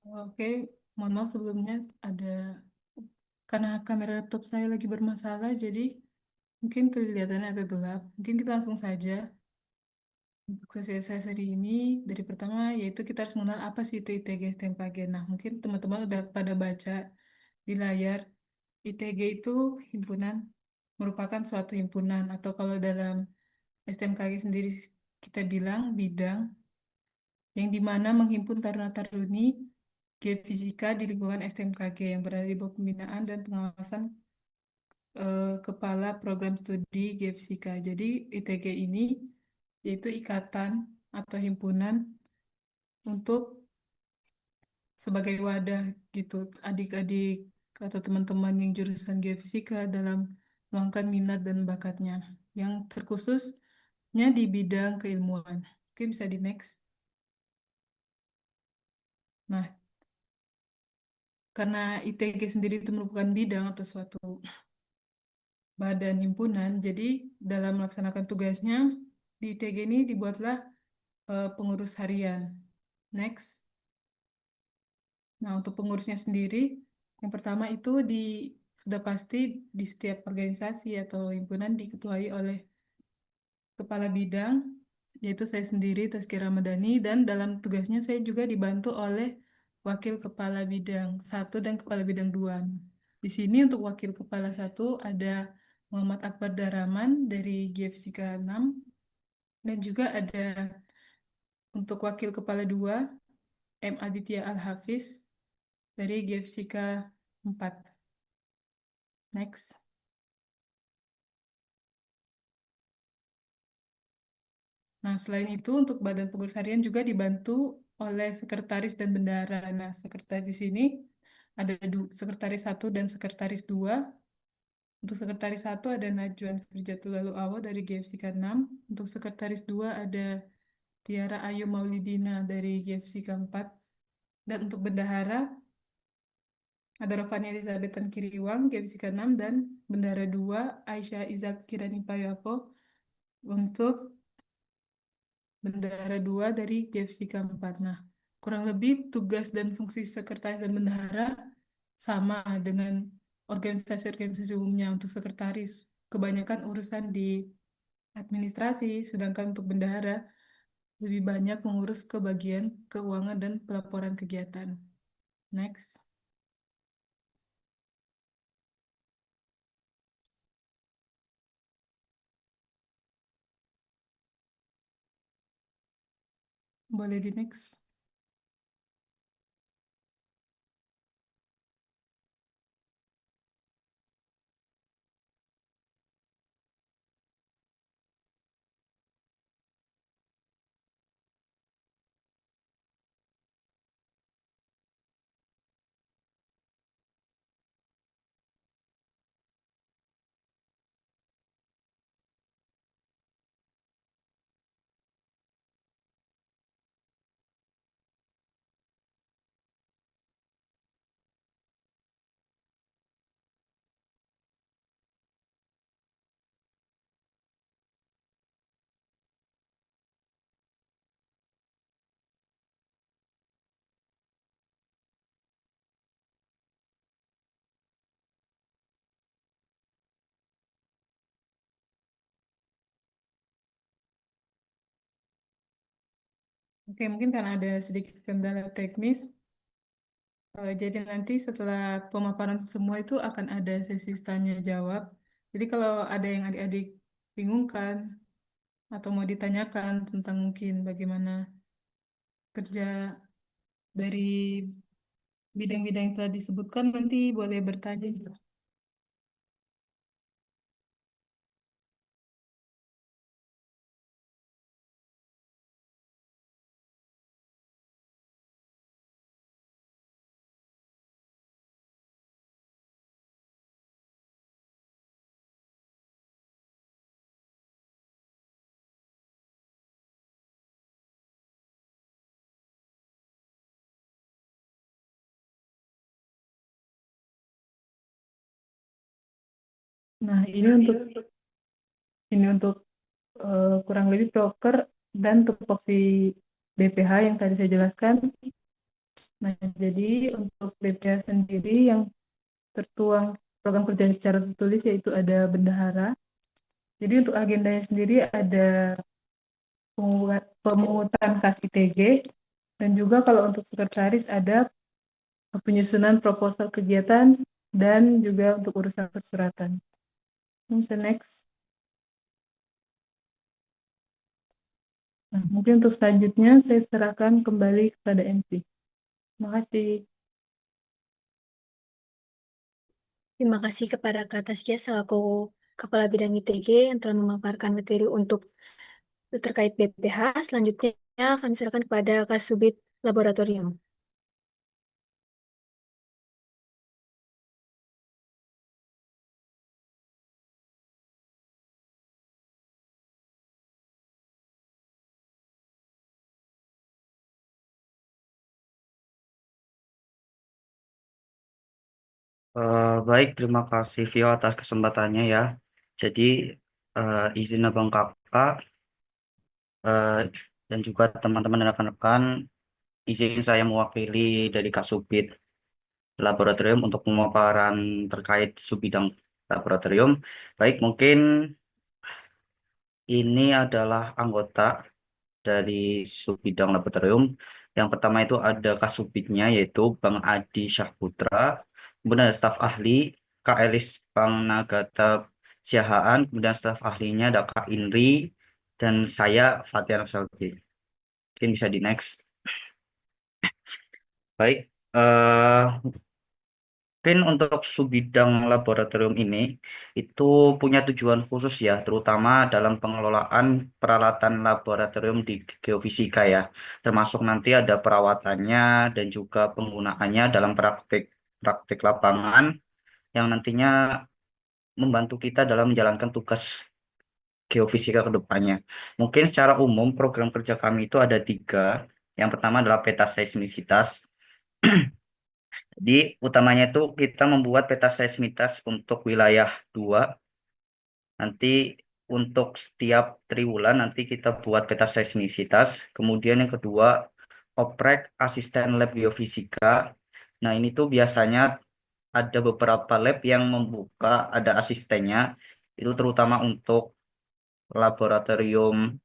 Oke, mohon maaf sebelumnya ada karena kamera laptop saya lagi bermasalah, jadi mungkin kelihatannya agak gelap. Mungkin kita langsung saja untuk sosialisasi hari ini. Dari pertama yaitu kita harus mengenal apa sih itu ITG STMKG. Nah, mungkin teman-teman udah pada baca di layar. ITG itu himpunan merupakan suatu himpunan atau kalau dalam STMKG sendiri kita bilang bidang yang dimana menghimpun taruna-taruni geofisika di lingkungan STMKG yang berada di bawah pembinaan dan pengawasan Kepala Program Studi Geofisika. Jadi ITG ini yaitu ikatan atau himpunan untuk sebagai wadah gitu adik-adik atau teman-teman yang jurusan geofisika dalam mengembangkan minat dan bakatnya yang terkhususnya di bidang keilmuan. Oke, bisa di next. Nah, karena ITG sendiri itu merupakan bidang atau suatu badan himpunan, jadi dalam melaksanakan tugasnya di ITG ini dibuatlah pengurus harian. Next. Nah, untuk pengurusnya sendiri, yang pertama itu sudah pasti di setiap organisasi atau himpunan diketuai oleh kepala bidang, yaitu saya sendiri, Tazkira Ramadhani, dan dalam tugasnya saya juga dibantu oleh wakil kepala bidang satu dan kepala bidang 2. Di sini untuk wakil kepala satu ada Muhammad Akbar Daraman dari GFCK 6, dan juga ada untuk wakil kepala 2 M. Aditya Al-Hafiz dari GFCK 4. Next. Nah, selain itu untuk Badan Pengurus Harian juga dibantu oleh sekretaris dan bendahara. Nah, sekretaris di sini ada sekretaris satu dan sekretaris 2. Untuk sekretaris satu ada Najwan Firjatul Lalu Awo dari GFCK 6. Untuk sekretaris 2 ada Tiara Ayu Maulidina dari GFCK 4. Dan untuk bendahara ada Rofani Elizabeth Tan Kiriwang GFCK 6 dan bendahara 2 Aisyah Izak Kirani Payapo untuk bendahara 2 dari GFCK 4. Nah, kurang lebih tugas dan fungsi sekretaris dan bendahara sama dengan organisasi-organisasi umumnya. Untuk sekretaris, kebanyakan urusan di administrasi, sedangkan untuk bendahara lebih banyak mengurus ke bagian keuangan dan pelaporan kegiatan. Next. Boleh di next. Oke, mungkin karena ada sedikit kendala teknis, jadi nanti setelah pemaparan semua itu akan ada sesi tanya jawab. Jadi kalau ada yang adik-adik bingungkan atau mau ditanyakan tentang mungkin bagaimana kerja dari bidang-bidang yang telah disebutkan, nanti boleh bertanya. Nah, ini untuk kurang lebih proker dan tupoksi BPH yang tadi saya jelaskan. Nah, jadi untuk BPH sendiri yang tertuang program kerja secara tertulis yaitu ada bendahara. Jadi untuk agendanya sendiri ada pemungutan kas ITG, dan juga kalau untuk sekretaris ada penyusunan proposal kegiatan dan juga untuk urusan persuratan. Bisa next. Nah, mungkin untuk selanjutnya saya serahkan kembali kepada MC. Terima kasih. Terima kasih kepada Kak Taskia selaku Kepala Bidang ITG yang telah memaparkan materi untuk terkait BPH. Selanjutnya kami serahkan kepada Kasubit Laboratorium. Baik, terima kasih Vio atas kesempatannya ya. Jadi izin abang kakak eh, dan juga teman-teman dan rekan-rekan, izin saya mewakili dari Kasubit Laboratorium untuk pemaparan terkait subbidang laboratorium. Baik, mungkin ini adalah anggota dari subbidang laboratorium. Yang pertama itu ada Kasubitnya yaitu Bang Adi Syahputra, kemudian ada staf ahli Kak Elis Bang Nagata Siahaan, kemudian staf ahlinya ada Kak Inri dan saya Fatian Sauki. Mungkin bisa di next. Baik, mungkin untuk subbidang laboratorium ini itu punya tujuan khusus ya, terutama dalam pengelolaan peralatan laboratorium di geofisika ya, termasuk nanti ada perawatannya dan juga penggunaannya dalam praktik praktik lapangan yang nantinya membantu kita dalam menjalankan tugas geofisika ke depannya. Mungkin secara umum program kerja kami itu ada tiga. Yang pertama adalah peta seismisitas. Jadi utamanya itu kita membuat peta seismitas untuk wilayah 2. Nanti untuk setiap triwulan nanti kita buat peta seismisitas. Kemudian yang kedua, oprek asisten lab geofisika. Nah, ini tuh biasanya ada beberapa lab yang membuka, ada asistennya. Itu terutama untuk laboratorium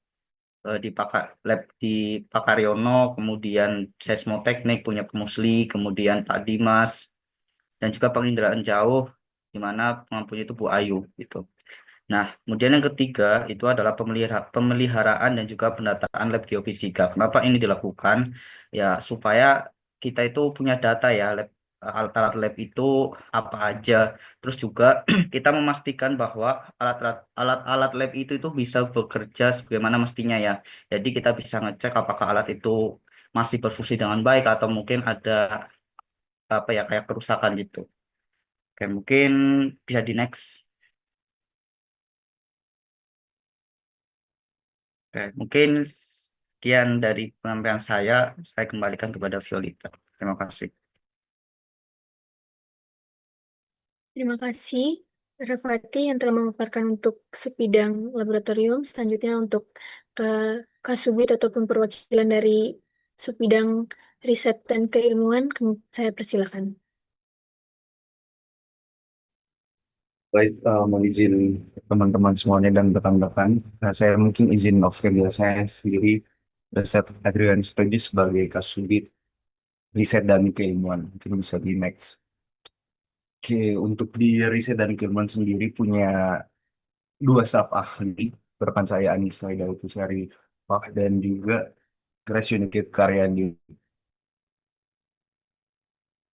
di lab di Pakaryono, kemudian seismoteknik punya Pemusli, kemudian Pak Dimas, dan juga penginderaan jauh, di mana pengampunya itu Bu Ayu gitu. Nah, kemudian yang ketiga itu adalah pemeliharaan dan juga pendataan lab geofisika. Kenapa ini dilakukan? Ya, supaya kita itu punya data ya, alat-alat lab itu apa aja. Terus juga kita memastikan bahwa alat-alat lab itu bisa bekerja sebagaimana mestinya ya. Jadi kita bisa ngecek apakah alat itu masih berfungsi dengan baik atau mungkin ada apa ya kayak kerusakan gitu. Oke, mungkin bisa di next. Oke, mungkin sekian dari penyampaian saya kembalikan kepada Violeta. Terima kasih. Terima kasih Rafati yang telah memaparkan untuk sebidang laboratorium. Selanjutnya untuk eh, Kasubit ataupun perwakilan dari subbidang riset dan keilmuan, saya persilakan. Baik, mohon izin teman-teman semuanya dan rekan-rekan. Nah, saya mungkin izin off-cam ya. Saya sendiri Resep Adrian Sutedi sebagai Kasubit Riset dan Keilmuan. Mungkin bisa di next. Oke, untuk di riset dan keilmuan sendiri punya dua staf ahli. Rekan saya Anissa Dautusari Pak dan juga Grace Unikit Karyadi.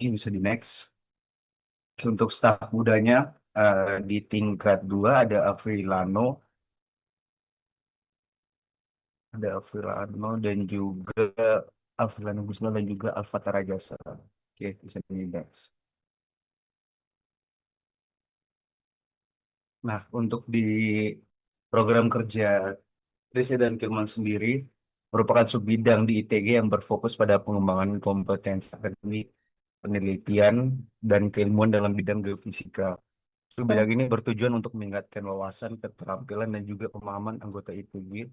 Ini bisa di next. Untuk staf mudanya di tingkat 2 ada Afrilano, dan juga Alfilano Gusman dan juga Alfata Rajasa. Oke, bisa di next. Nah, untuk di program kerja riset dan keilmuan sendiri merupakan subbidang di ITG yang berfokus pada pengembangan kompetensi akademik, penelitian, dan keilmuan dalam bidang geofisika. Bidang ini bertujuan untuk meningkatkan wawasan, keterampilan, dan juga pemahaman anggota ITG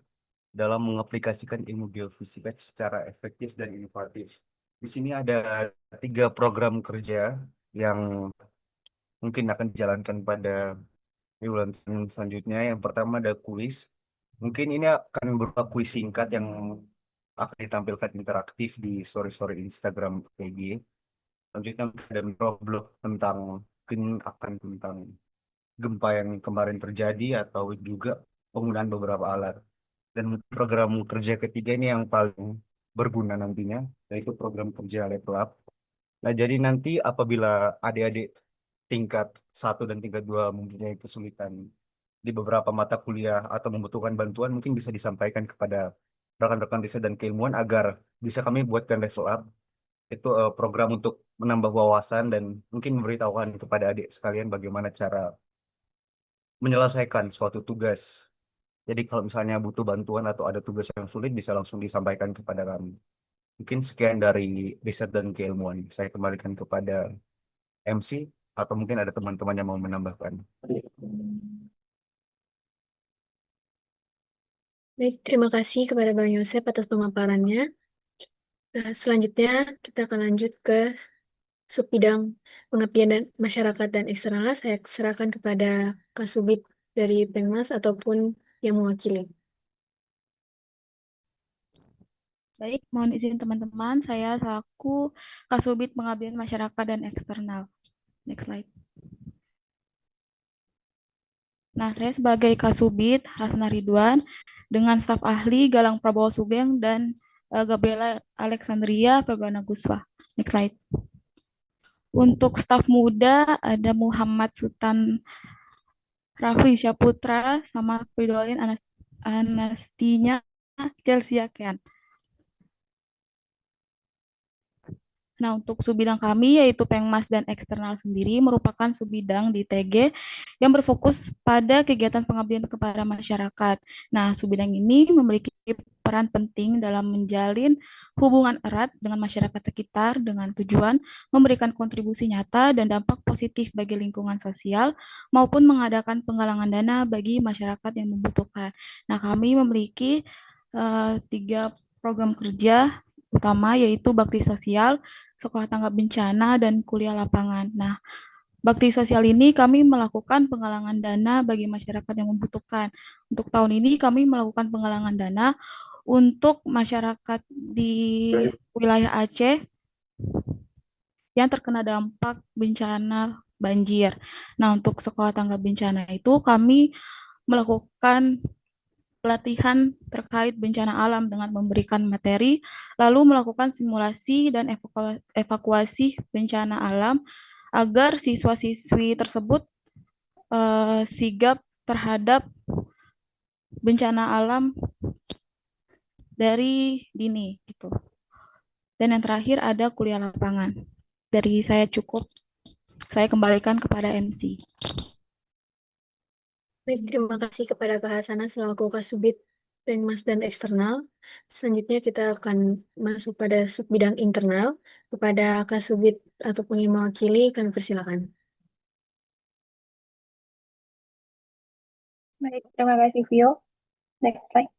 dalam mengaplikasikan ilmu geofisika secara efektif dan inovatif. Di sini ada 3 program kerja yang mungkin akan dijalankan pada bulan selanjutnya. Yang pertama ada kuis. Mungkin ini akan berupa kuis singkat yang akan ditampilkan interaktif di story-story Instagram PG. Selanjutnya mungkin ada microblog tentang mungkin akan tentang gempa yang kemarin terjadi atau juga penggunaan beberapa alat. Dan program kerja ketiga ini yang paling berguna nantinya, yaitu program kerja level up. Nah, jadi nanti apabila adik-adik tingkat 1 dan tingkat 2 mempunyai kesulitan di beberapa mata kuliah atau membutuhkan bantuan, mungkin bisa disampaikan kepada rekan-rekan riset dan keilmuan agar bisa kami buatkan level up. Itu program untuk menambah wawasan dan mungkin memberitahukan kepada adik sekalian bagaimana cara menyelesaikan suatu tugas. Jadi kalau misalnya butuh bantuan atau ada tugas yang sulit bisa langsung disampaikan kepada kami. Mungkin sekian dari riset dan keilmuan. Saya kembalikan kepada MC atau mungkin ada teman-teman yang mau menambahkan. Baik, terima kasih kepada Bang Yosep atas pemaparannya. Selanjutnya kita akan lanjut ke subbidang pengabdian dan masyarakat dan eksternal. Saya serahkan kepada Kasubit dari Pengmas ataupun yang mewakili. Baik, mohon izin teman-teman, saya selaku Kasubit Pengabdian Masyarakat dan Eksternal. Next slide. Nah, saya sebagai Kasubit Hasna Ridwan dengan staf ahli Galang Prabowo Sugeng dan Gabriela Alexandria Febrana Guswa. Next slide. Untuk staf muda ada Muhammad Sultan Rafli Syaputra sama Pridolin Anastinya Chelsea Kian. Nah, untuk subbidang kami yaitu Pengmas dan eksternal sendiri merupakan subbidang di TG yang berfokus pada kegiatan pengabdian kepada masyarakat. Nah, subbidang ini memiliki peran penting dalam menjalin hubungan erat dengan masyarakat sekitar dengan tujuan memberikan kontribusi nyata dan dampak positif bagi lingkungan sosial maupun mengadakan penggalangan dana bagi masyarakat yang membutuhkan. Nah, kami memiliki 3 program kerja utama yaitu bakti sosial, sekolah tanggap bencana, dan kuliah lapangan. Nah, bakti sosial ini kami melakukan penggalangan dana bagi masyarakat yang membutuhkan. Untuk tahun ini kami melakukan penggalangan dana untuk masyarakat di wilayah Aceh yang terkena dampak bencana banjir. Nah, untuk sekolah tanggap bencana itu kami melakukan pelatihan terkait bencana alam dengan memberikan materi, lalu melakukan simulasi dan evakuasi bencana alam agar siswa-siswi tersebut sigap terhadap bencana alam dari dini gitu. Dan yang terakhir ada kuliah lapangan. Dari saya cukup, saya kembalikan kepada MC. Baik, terima kasih kepada Kak Hasanah selaku Kasubit Pengmas dan eksternal. Selanjutnya kita akan masuk pada subbidang internal. Kepada Kasubit ataupun yang mewakili, kami persilakan. Baik, terima kasih Vio. Next slide.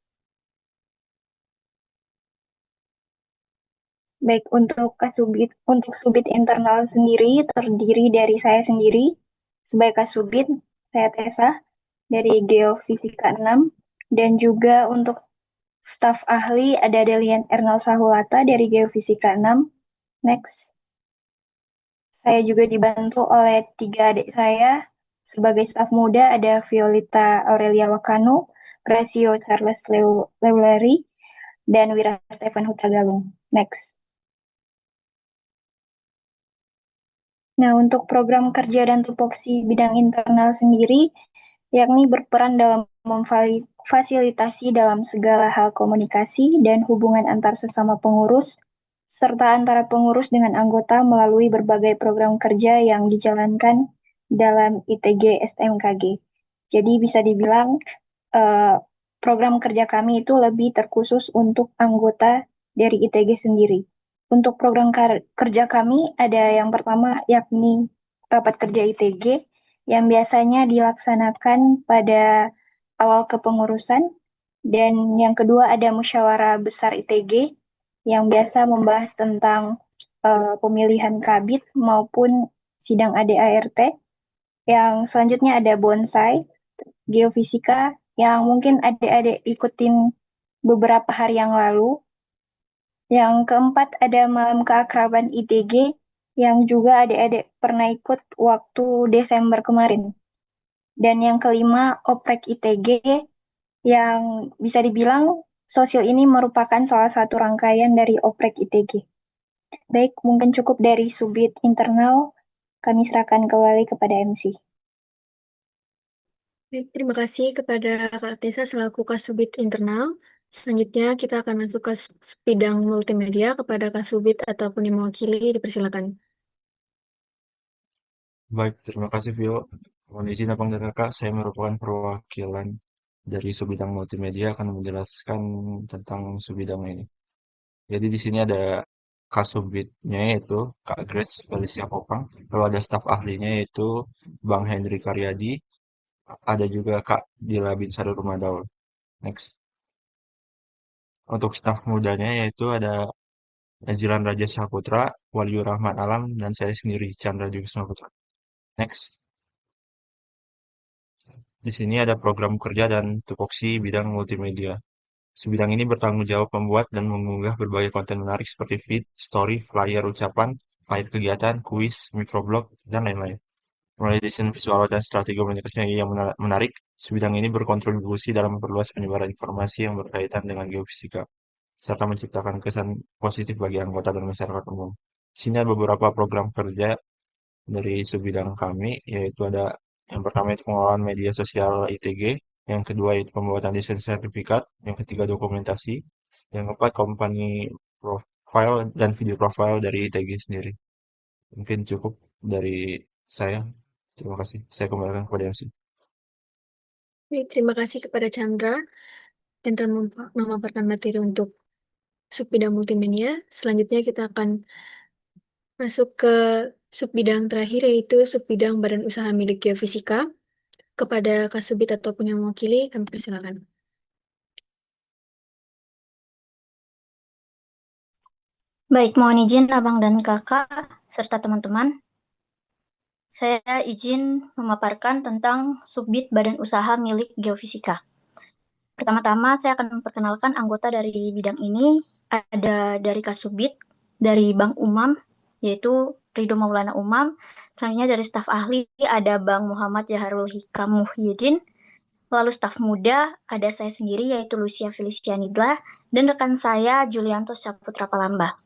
Baik, untuk subit internal sendiri terdiri dari saya sendiri sebagai Kasubit, saya Tessa dari Geofisika 6, dan juga untuk staf ahli ada Delian Ernal Sahulata dari Geofisika 6. Next. Saya juga dibantu oleh 3 adik saya. Sebagai staf muda ada Violeta Aurelia Wakano, Gracio Charles Leuleri, dan Wira Stefan Hutagalung. Next. Nah, untuk program kerja dan tupoksi bidang internal sendiri, yakni berperan dalam memfasilitasi dalam segala hal komunikasi dan hubungan antar sesama pengurus, serta antara pengurus dengan anggota melalui berbagai program kerja yang dijalankan dalam ITG STMKG. Jadi bisa dibilang program kerja kami itu lebih terkhusus untuk anggota dari ITG sendiri. Untuk program kerja kami ada yang pertama yakni rapat kerja ITG yang biasanya dilaksanakan pada awal kepengurusan, dan yang kedua ada musyawarah besar ITG yang biasa membahas tentang pemilihan kabit maupun sidang ADART. Yang selanjutnya ada bonsai, geofisika, yang mungkin adik-adik ikutin beberapa hari yang lalu. Yang keempat ada malam keakraban ITG, yang juga adik-adik pernah ikut waktu Desember kemarin. Dan yang kelima, oprek ITG, yang bisa dibilang sosial ini merupakan salah satu rangkaian dari oprek ITG. Baik, mungkin cukup dari subit internal. Kami serahkan kembali kepada MC. Baik, terima kasih kepada Kak Tessa selaku Kasubit Internal. Selanjutnya kita akan masuk ke bidang multimedia kepada Kasubit ataupun yang mewakili, dipersilakan. Baik, terima kasih Vio. Mohon izin Abang dan Kakak, saya merupakan perwakilan dari Subbidang Multimedia akan menjelaskan tentang subbidang ini. Jadi di sini ada Kasubitnya yaitu Kak Grace Felicia Popang, lalu ada staf ahlinya yaitu Bang Henry Karyadi, ada juga Kak Dila Binsar Rumadaul. Next. Untuk staf mudanya yaitu ada Zilan Raja Saputra, Waliyu Rahman Alam, dan saya sendiri, Chandra Juga Saputra. Next. Di sini ada program kerja dan tupoksi bidang multimedia. Sebidang ini bertanggung jawab membuat dan mengunggah berbagai konten menarik seperti feed, story, flyer ucapan, file kegiatan, kuis, microblog, dan lain-lain. Mulai desain visual dan strategi komunikasinya yang menarik, sebidang ini berkontribusi dalam memperluas penyebaran informasi yang berkaitan dengan geofisika, serta menciptakan kesan positif bagi anggota dan masyarakat umum. Di sini ada beberapa program kerja dari subbidang kami, yaitu ada yang pertama itu pengelolaan media sosial ITG, yang kedua itu pembuatan desain sertifikat, yang ketiga dokumentasi, yang keempat company profile dan video profile dari ITG sendiri. Mungkin cukup dari saya. Terima kasih. Saya kembalikan kepada MC. Baik, terima kasih kepada Chandra yang telah memaparkan materi untuk subbidang multimedia. Selanjutnya kita akan masuk ke subbidang terakhir yaitu subbidang badan usaha milik geofisika. Kepada Kasubit ataupun yang mewakili, kami persilakan. Baik, mohon izin Abang dan Kakak serta teman-teman. Saya izin memaparkan tentang subbid badan usaha milik geofisika. Pertama-tama saya akan memperkenalkan anggota dari bidang ini. Ada dari Kasubit, dari Bang Umam, yaitu Ridho Maulana Umam. Selanjutnya dari staf ahli ada Bang Muhammad Jaharul Hikam Muhyiddin. Lalu staf muda ada saya sendiri yaitu Lucia Felicia Nidla dan rekan saya Julianto Saputra Palamba.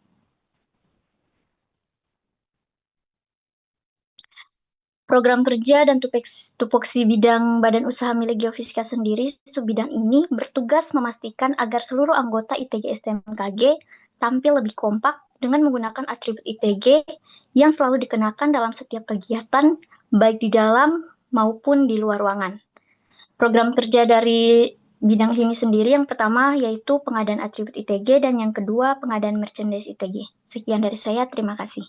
Program kerja dan tupoksi bidang badan usaha milik geofisika sendiri, subbidang ini bertugas memastikan agar seluruh anggota ITG STMKG tampil lebih kompak dengan menggunakan atribut ITG yang selalu dikenakan dalam setiap kegiatan, baik di dalam maupun di luar ruangan. Program kerja dari bidang ini sendiri yang pertama yaitu pengadaan atribut ITG dan yang kedua pengadaan merchandise ITG. Sekian dari saya, terima kasih.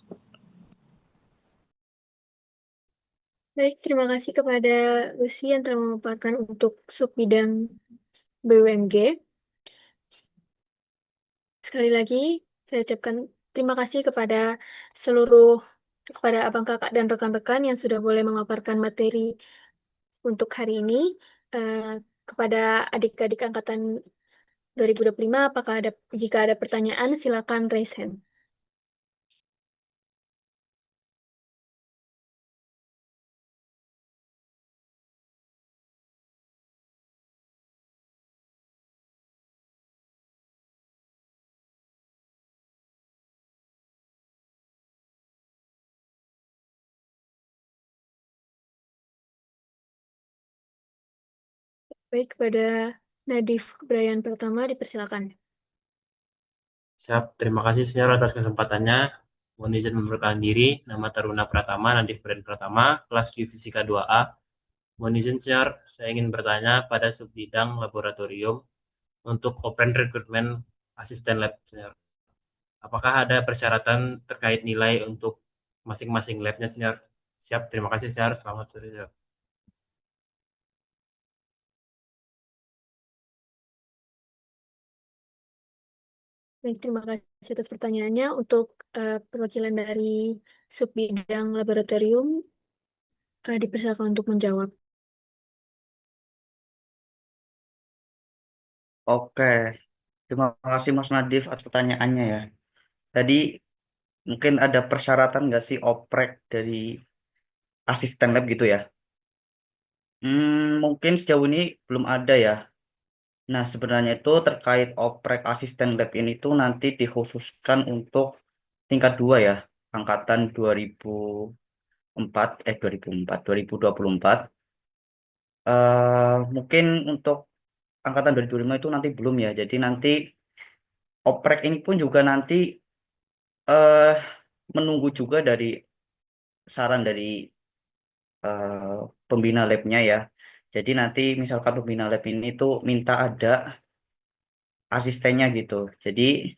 Baik, terima kasih kepada Lucy yang telah memaparkan untuk subbidang BUMG. Sekali lagi, saya ucapkan terima kasih kepada kepada abang kakak dan rekan-rekan yang sudah boleh memaparkan materi untuk hari ini. Kepada adik-adik angkatan 2025, jika ada pertanyaan, silakan raise hand. Baik, kepada Nadif Brian pertama, dipersilakan. Siap, terima kasih Senior atas kesempatannya. Mohon izin memperkenalkan diri, nama Taruna Pratama, Nadif Brand Pratama, kelas Geofisika 2A. Mohon izin Senior, saya ingin bertanya pada subbidang laboratorium untuk open recruitment asisten lab Senior. Apakah ada persyaratan terkait nilai untuk masing-masing labnya Senior? Siap, terima kasih Senior. Selamat sore Senior. Baik, terima kasih atas pertanyaannya. Untuk perwakilan dari subbidang laboratorium dipersilakan untuk menjawab. Oke, terima kasih Mas Nadif atas pertanyaannya ya. Tadi mungkin ada persyaratan nggak sih oprek dari asisten lab gitu ya? Mungkin sejauh ini belum ada ya. Nah, sebenarnya itu terkait oprek asisten lab ini tuh nanti dikhususkan untuk tingkat 2 ya, angkatan 2024. Mungkin untuk angkatan 2025 itu nanti belum ya. Jadi nanti oprek ini pun juga nanti eh menunggu juga dari saran dari eh, pembina labnya ya. Jadi nanti misalkan pembina lab ini tuh minta ada asistennya gitu. Jadi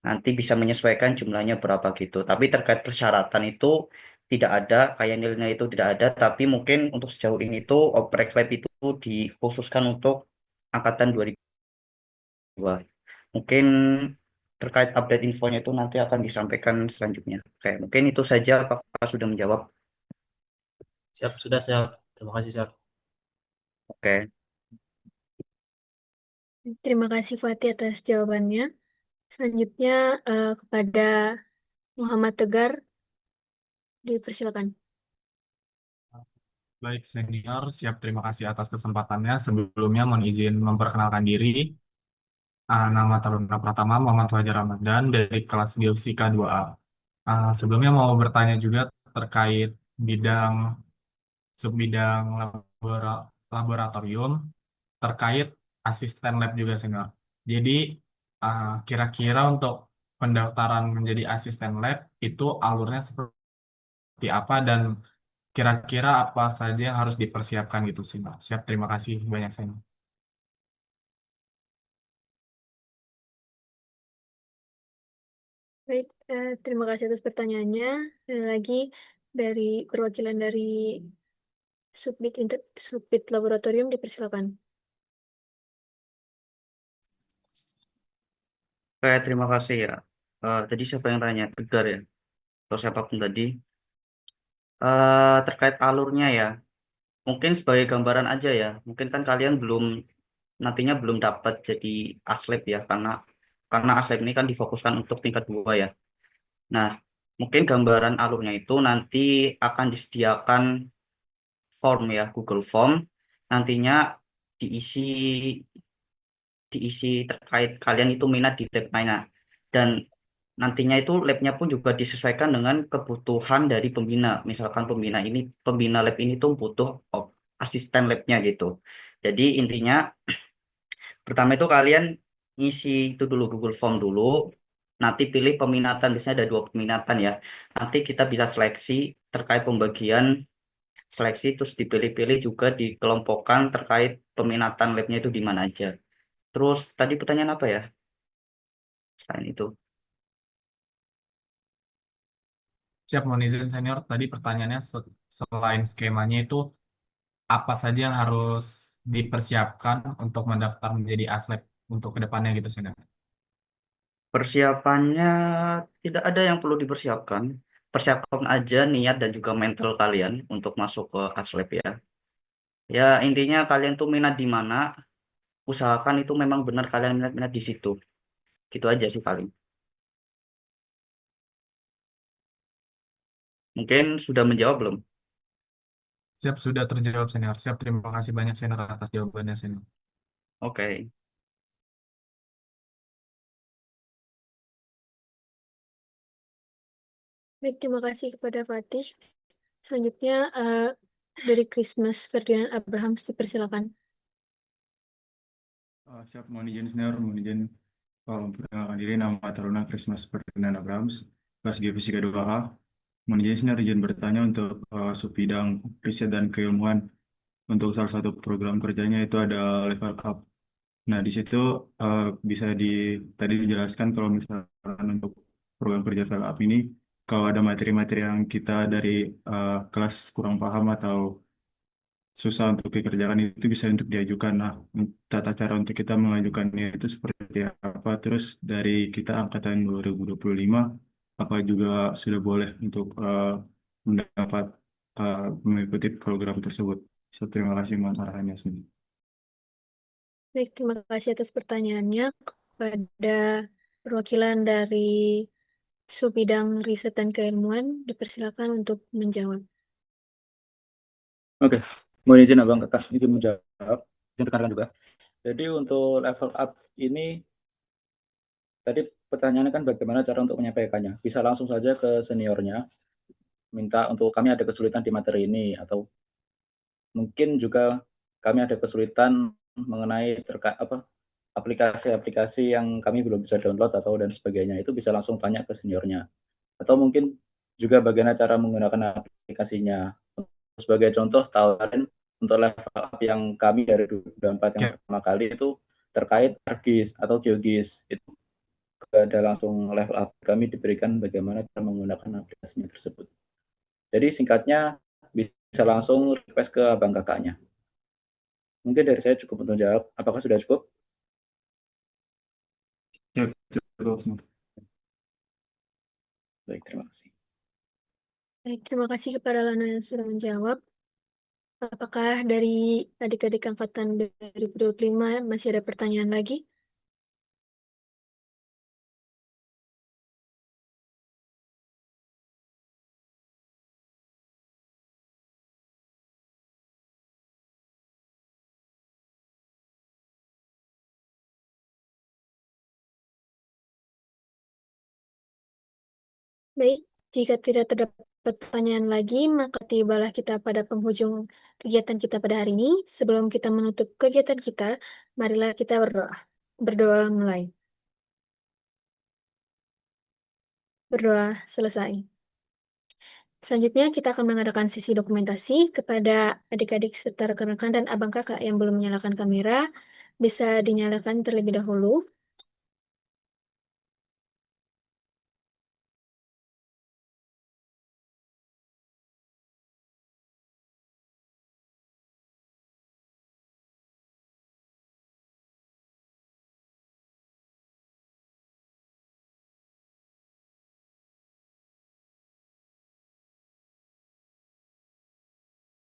nanti bisa menyesuaikan jumlahnya berapa gitu. Tapi terkait persyaratan itu tidak ada, kayak nilainya itu tidak ada. Tapi mungkin untuk sejauh ini tuh oprek lab itu dikhususkan untuk angkatan 2002. Mungkin terkait update infonya itu nanti akan disampaikan selanjutnya. Oke, mungkin itu saja. Apakah sudah menjawab? Siap, sudah siap. Terima kasih, siap. Oke. Terima kasih Fatih atas jawabannya. Selanjutnya kepada Muhammad Tegar dipersilakan. Baik, senior, siap terima kasih atas kesempatannya. Sebelumnya mohon izin memperkenalkan diri. Nama Taruna Pratama Muhammad Fajar Ramadan dari kelas Geofisika 2A. Sebelumnya mau bertanya juga terkait bidang subbidang laboratorium terkait asisten lab juga senior. Jadi kira-kira untuk pendaftaran menjadi asisten lab itu alurnya seperti apa dan kira-kira apa saja yang harus dipersiapkan gitu sih, Mbak. Siap, terima kasih banyak saya. Baik, terima kasih atas pertanyaannya. Dan lagi dari perwakilan dari Subbid Laboratorium dipersilakan. Oke, terima kasih ya. Tadi siapa yang tanya? Tegar ya? Atau siapapun tadi. Terkait alurnya ya. Mungkin sebagai gambaran aja ya. Mungkin kan kalian nantinya belum dapat jadi aslab ya. Karena aslab ini kan difokuskan untuk tingkat 2 ya. Nah, mungkin gambaran alurnya itu nanti akan disediakan form ya, Google Form. Nantinya diisi diisi terkait kalian itu minat di lab mana. Dan nantinya itu labnya pun juga disesuaikan dengan kebutuhan dari pembina. Misalkan pembina lab ini tuh butuh asisten labnya gitu. Jadi intinya pertama itu kalian ngisi itu dulu Google Form dulu. Nanti pilih peminatan, biasanya ada 2 peminatan ya. Nanti kita bisa seleksi terkait pembagian seleksi, terus dipilih-pilih juga dikelompokkan terkait peminatan labnya itu di mana aja. Terus tadi pertanyaan apa ya? Selain itu. Siap, mohon izin senior. Tadi pertanyaannya selain skemanya itu apa saja yang harus dipersiapkan untuk mendaftar menjadi aslab untuk kedepannya gitu senior. Persiapannya tidak ada yang perlu dipersiapkan. Persiapkan aja niat dan juga mental kalian untuk masuk ke Aslab ya. Ya intinya kalian tuh minat di mana, usahakan itu memang benar kalian minat-minat di situ. Gitu aja sih paling. Mungkin sudah menjawab belum? Siap, sudah terjawab senior. Siap, terima kasih banyak senior atas jawabannya senior. Oke. Baik, terima kasih kepada Fatih. Selanjutnya dari Christmas Ferdinand Abrahams dipersilakan. Siap, mohon izin senior, mohon izin perkenalkan diri, nama Taruna Christmas Ferdinand Abrahams, kelas Geofisika 2A. Mohon izin senior, izin bertanya untuk subbidang riset dan keilmuan. Untuk salah satu program kerjanya itu ada level up. Nah, di situ bisa tadi dijelaskan kalau misalkan untuk program kerja level up ini, kalau ada materi-materi yang kita dari kelas kurang paham atau susah untuk dikerjakan itu bisa untuk diajukan. Nah, tata cara untuk kita mengajukannya itu seperti apa? Terus dari kita angkatan 2025, apa juga sudah boleh untuk mendapat mengikuti program tersebut? So, terima kasih Mas arahannya sendiri. Baik, terima kasih atas pertanyaannya kepada perwakilan dari Subbidang Riset dan Keilmuan. Dipersilakan untuk menjawab. Oke, mohon izin Abang Kakak izin menjawab, izin rekan-rekan juga. Jadi untuk level up ini tadi pertanyaannya kan bagaimana cara untuk menyampaikannya. Bisa langsung saja ke seniornya, minta untuk kami ada kesulitan di materi ini, atau mungkin juga kami ada kesulitan mengenai aplikasi-aplikasi yang kami belum bisa download atau dan sebagainya. Itu bisa langsung tanya ke seniornya. Atau mungkin juga bagaimana cara menggunakan aplikasinya. Sebagai contoh, tawaran untuk level up yang kami dari 2024 yang pertama kali itu terkait ArcGIS atau GeoGIS. Itu ada langsung level up kami diberikan bagaimana cara menggunakan aplikasinya tersebut. Jadi singkatnya bisa langsung request ke abang kakaknya. Mungkin dari saya cukup untuk jawab. Apakah sudah cukup? Cukup. Baik, terima kasih. Baik, terima kasih kepada Lana yang sudah menjawab. Apakah dari adik-adik angkatan 2025 masih ada pertanyaan lagi? Baik, jika tidak terdapat pertanyaan lagi, maka tibalah kita pada penghujung kegiatan kita pada hari ini. Sebelum kita menutup kegiatan kita, marilah kita berdoa. Berdoa mulai. Berdoa selesai. Selanjutnya, kita akan mengadakan sesi dokumentasi kepada adik-adik serta rekan-rekan dan abang kakak yang belum menyalakan kamera. Bisa dinyalakan terlebih dahulu.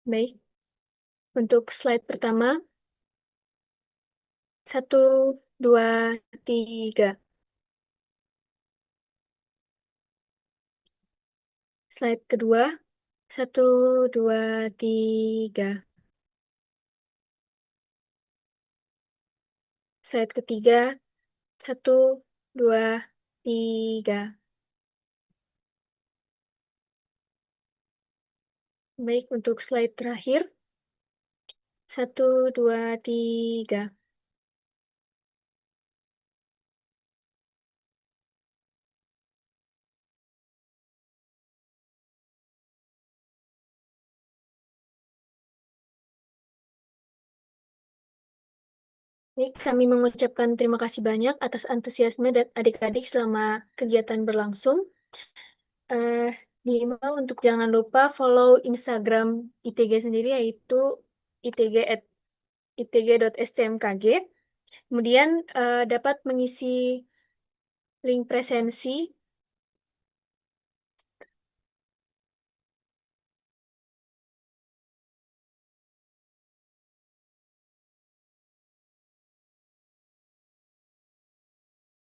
Baik, untuk slide pertama, 1, 2, 3. Slide kedua, 1, 2, 3. Slide ketiga, 1, 2, 3. Baik, untuk slide terakhir, 1, 2, 3. Baik, kami mengucapkan terima kasih banyak atas antusiasme dan adik-adik selama kegiatan berlangsung. Diimbau untuk jangan lupa follow Instagram ITG sendiri, yaitu itg.stmkg. Kemudian dapat mengisi link presensi